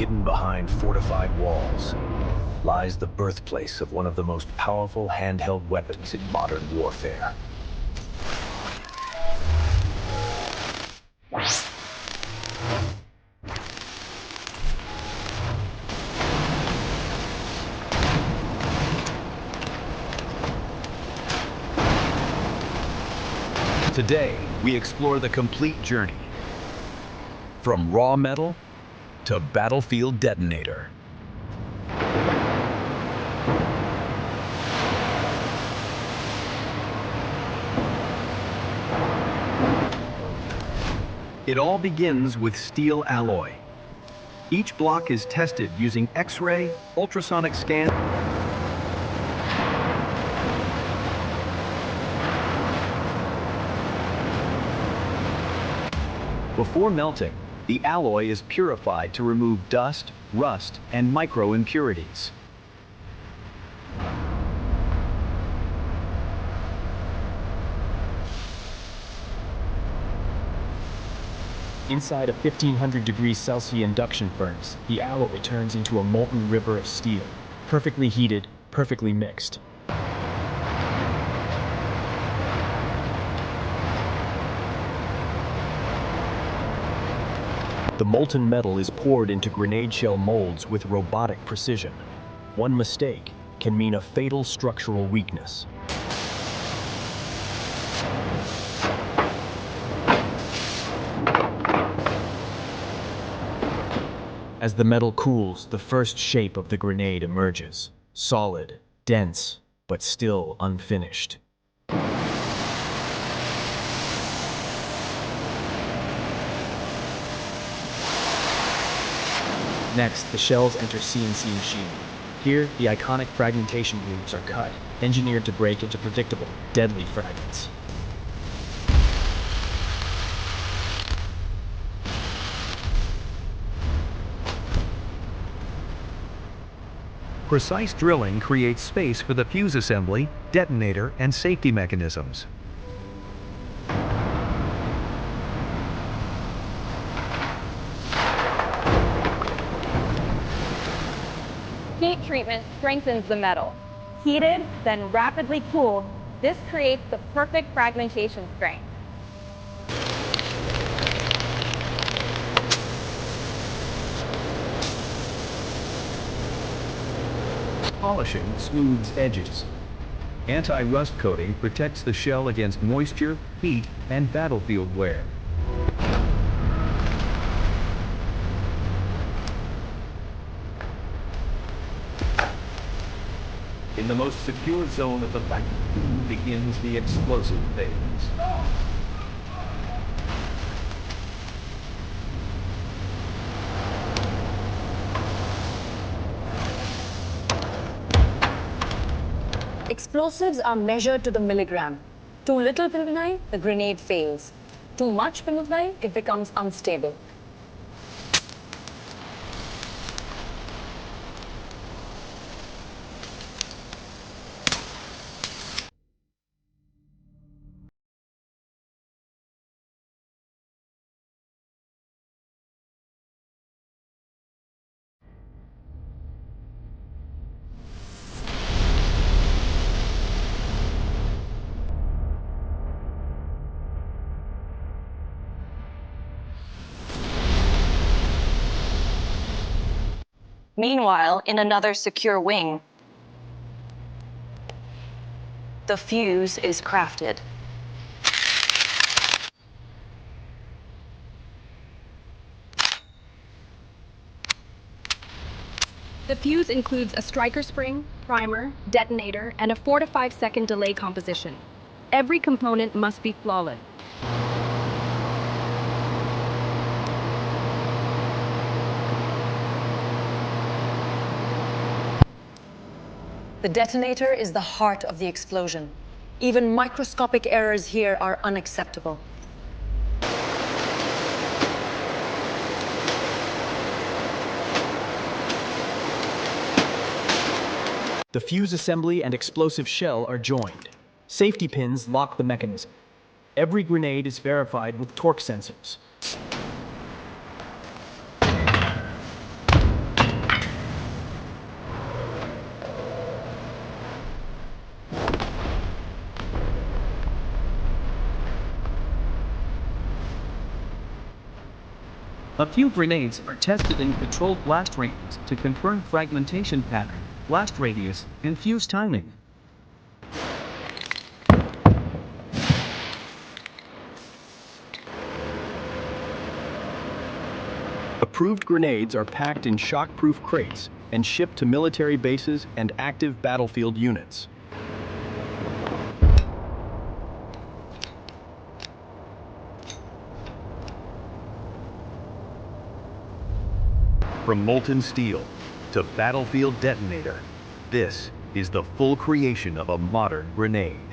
Hidden behind fortified walls lies the birthplace of one of the most powerful handheld weapons in modern warfare. Today, we explore the complete journey, from raw metal to battlefield detonator. It all begins with steel alloy. Each block is tested using X-ray, ultrasonic scan. Before melting, the alloy is purified to remove dust, rust, and micro-impurities. Inside a 1500 degrees Celsius induction furnace, the alloy turns into a molten river of steel, perfectly heated, perfectly mixed. The molten metal is poured into grenade shell molds with robotic precision. One mistake can mean a fatal structural weakness. As the metal cools, the first shape of the grenade emerges. Solid, dense, but still unfinished. Next, the shells enter CNC machining. Here, the iconic fragmentation grooves are cut, engineered to break into predictable, deadly fragments. Precise drilling creates space for the fuse assembly, detonator, and safety mechanisms. Heat treatment strengthens the metal. Heated, then rapidly cooled, this creates the perfect fragmentation strength. Polishing smooths edges. Anti-rust coating protects the shell against moisture, heat, and battlefield wear. In the most secure zone of the vacuum begins the explosive phase. Explosives are measured to the milligram. Too little pilivnite, the grenade fails. Too much pilivnite, it becomes unstable. Meanwhile, in another secure wing, the fuse is crafted. The fuse includes a striker spring, primer, detonator, and a 4 to 5 second delay composition. Every component must be flawless. The detonator is the heart of the explosion. Even microscopic errors here are unacceptable. The fuse assembly and explosive shell are joined. Safety pins lock the mechanism. Every grenade is verified with torque sensors. A few grenades are tested in controlled blast ranges to confirm fragmentation pattern, blast radius, and fuse timing. Approved grenades are packed in shock-proof crates and shipped to military bases and active battlefield units. From molten steel to battlefield detonator, this is the full creation of a modern grenade.